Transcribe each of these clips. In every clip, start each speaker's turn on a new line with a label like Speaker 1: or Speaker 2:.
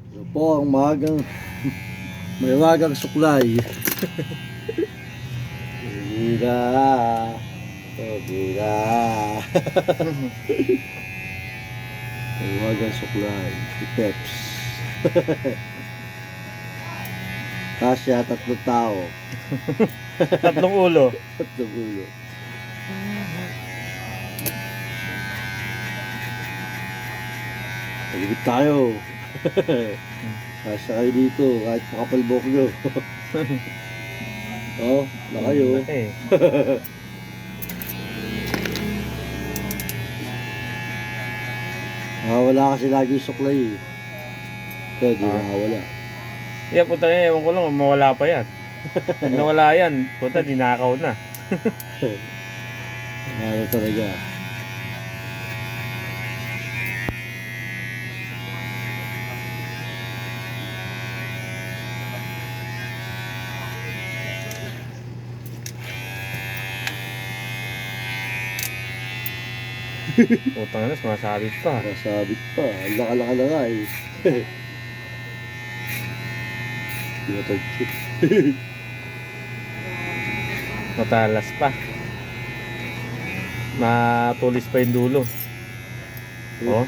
Speaker 1: Ito po ang may magang suklay. Bira. Bira. May magang suklay. Si Peps. Kasya, 3 tao.
Speaker 2: 3 ulo.
Speaker 1: 3 ulo. Pagibig tayo. Kasya kayo dito, kahit makapalbok nyo. Oh, na kayo.
Speaker 2: Okay.
Speaker 1: Wala kasi lagi yung suklay eh. Kaya di nakawala.
Speaker 2: Yeah, puta na, ewan ko lang, mawala pa yan. Pag nawala yan, puta, dinakaw na.
Speaker 1: Ano talaga.
Speaker 2: Putang na, sumasabit pa.
Speaker 1: Nasabit pa. Ang laka-laka na nga eh. Di ba tag-chip?
Speaker 2: Matalas pa. Matulis pa yung dulo. Oh.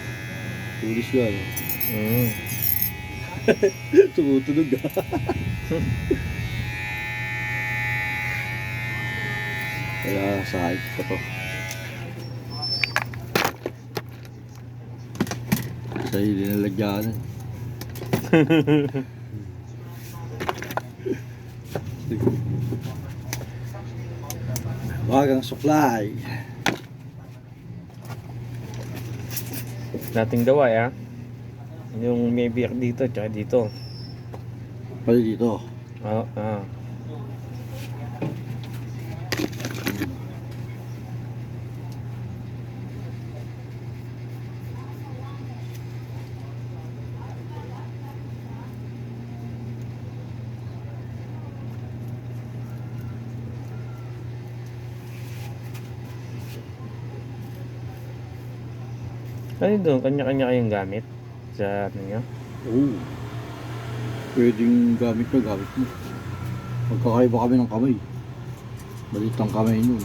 Speaker 1: Tulis yan. Tumutunog ah. Kaya sahig pa to. Sa'yo dinalagyanan. Bagang suklay.
Speaker 2: Dating gawa, ah. Yung may biyak dito, tsaka dito.
Speaker 1: Pali dito.
Speaker 2: Oo, ah. Ano doon? Kanya-kanya kayong gamit sa ano nyo?
Speaker 1: Oo. Pwedeng gamit mo. Magkakaiba kami ng kamay. Balit ang kamay nyo.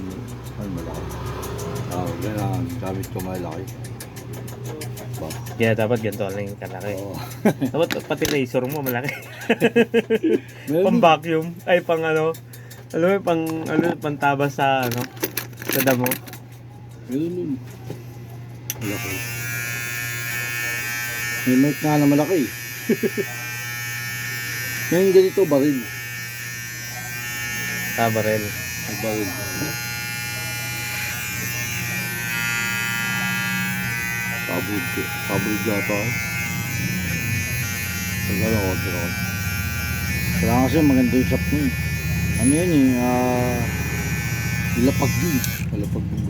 Speaker 1: Ay, malaki. Kailangan gamit ko malaki.
Speaker 2: Kaya dapat ganito lang yung kalaki.
Speaker 1: Oo.
Speaker 2: Dapat pati laser mo malaki.
Speaker 1: Meron
Speaker 2: Pang vacuum. Ay, pang ano. Alam mo, pang tabas sa ano. Sa damo.
Speaker 1: Meron nun. Malaki. May mic nga na malaki. Ngayon ganito, baril.
Speaker 2: Barel.
Speaker 1: May baril. Pabud yata. Tagala ko. Kailangan kasi maganda yung shop mo eh. Ano yun eh, lapag din. Lapag din.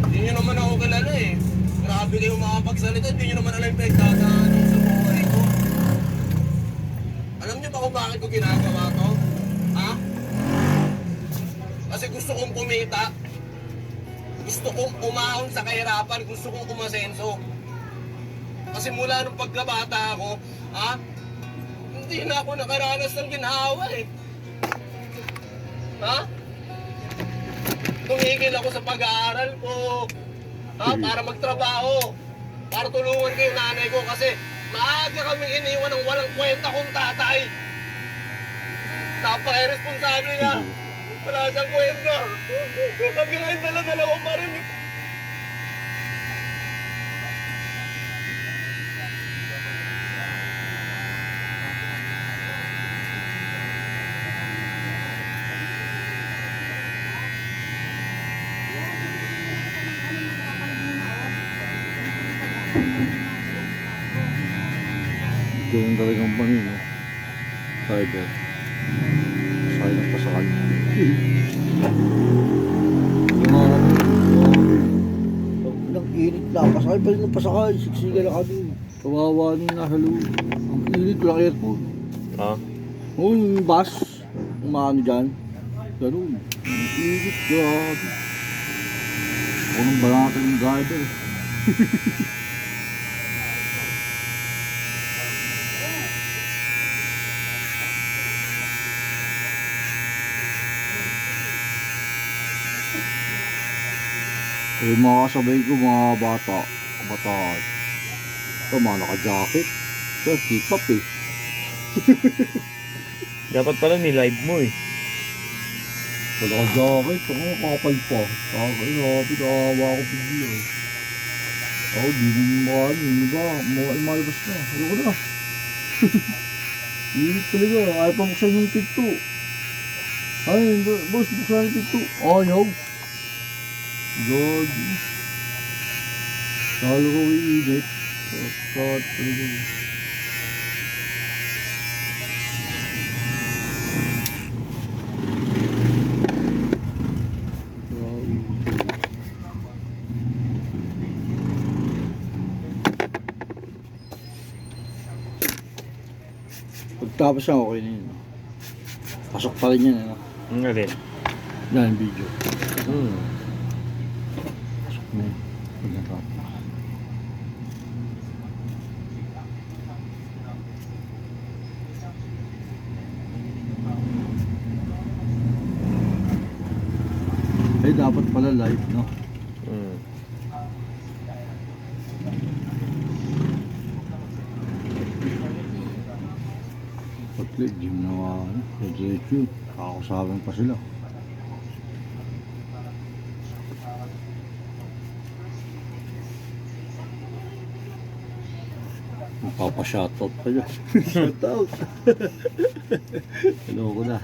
Speaker 3: Hindi nyo naman ako kilala eh. Grabe kayo makapagsalita, hindi nyo naman alam yung pinagdadaanan sa buhay ko. Alam nyo ba kung bakit ko ginagawa to? Ha? Kasi gusto kong kumita. Gusto kong umahon sa kahirapan. Gusto kong umasenso. Kasi mula nung pagkabata ako, ha? Hindi na ako nakaranas ng ginhawa eh. Ha? Tumigil ako sa pag-aaral ko. Ha? Para magtrabaho. Para tulungan ko yung nanay ko kasi maaga kaming iniwan ng walang kwenta kong tatay. Napaka-irresponsable niya. Wala siyang kwenta. Sabi nga yung dala-dalawa pa rin.
Speaker 1: Yung talagang panin, no? Fiber. Sakay ng pasakay. Yung mga ng init na. Pasakay pa rin ng pasakay. Siksiga na kami. Kawawa na yung nasa loob. Ang init lang aircon.
Speaker 2: Oh.
Speaker 1: Oo, yung bus. Yung mga ano dyan. Ganun. Init, grabe. Unang banata yung driver. Eh, mga kasabay ko, mga bata, kabataan. Ito, mga naka-jacket. Ito, hip-hop eh.
Speaker 2: Dapat pala ni-live mo eh.
Speaker 1: Wala ka-jacket, ako kapal pa. Grabe, nakawa ko bigla eh. Ako, di mo makaan yun, diba? Malabas na, ayoko na. Init talaga, ayaw pa buksan yung pinto. Ay, boss, buksan yung pinto. Ayaw. God. Talo ko init. God, talaga. Pagtapos na okay na yun. Pasok pa rin yan, ano?
Speaker 2: Ang alin?
Speaker 1: Yan yung video.
Speaker 2: Hmm.
Speaker 1: Pasok na yun. Pagkatapos. Eh, dapat pala live, no?
Speaker 2: Hmm.
Speaker 1: Pag-click, gym na nga, ano? Diretso. Kakakusapin pa sila. Magpapa-shoutout pa dyan. Shoutout! Hello ko na.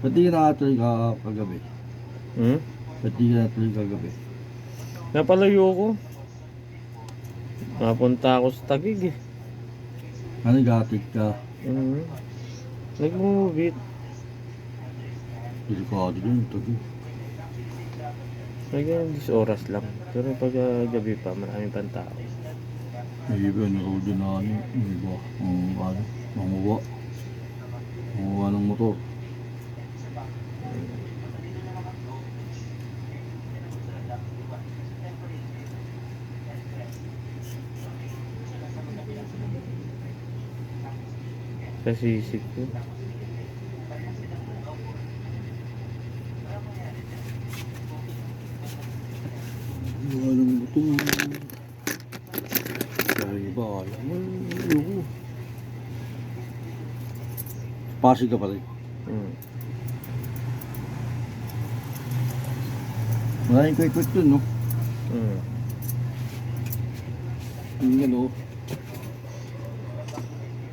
Speaker 1: Ba't di ka nakatuloy kagabi?
Speaker 2: Hmm?
Speaker 1: Ba't di ka nakatuloy kagabi?
Speaker 2: Napalayo ko. Napunta ako sa Taguig eh.
Speaker 1: Ano, nag-atid ka?
Speaker 2: Hmm. Nag-movie.
Speaker 1: Delikado dyan, tabi.
Speaker 2: Naging 10 oras lang. Pero pag gabi pa, maraming pang tao.
Speaker 1: May iba, naroon din na ano, yung iba, manguwa. Manguwa ng motor.
Speaker 2: Sa sisig ko.
Speaker 1: Manguwa ng motor. Kaya iba, ayaw mo, ayoko. Pasig ka pa rin.
Speaker 2: Hmm.
Speaker 1: Maraming quick dun, no?
Speaker 2: Hmm.
Speaker 1: Yung ano,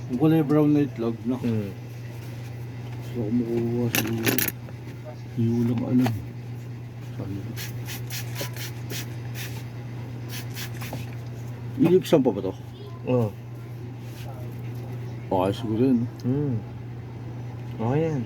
Speaker 1: yung kulay brown na itlog, no?
Speaker 2: Hmm.
Speaker 1: So, kumukuha siguro. Hindi ko lang alam. Sabi ko. Ilipsan pa ba to?
Speaker 2: Oh.
Speaker 1: Okay, siguro yun.
Speaker 2: Hmm. Okay yan.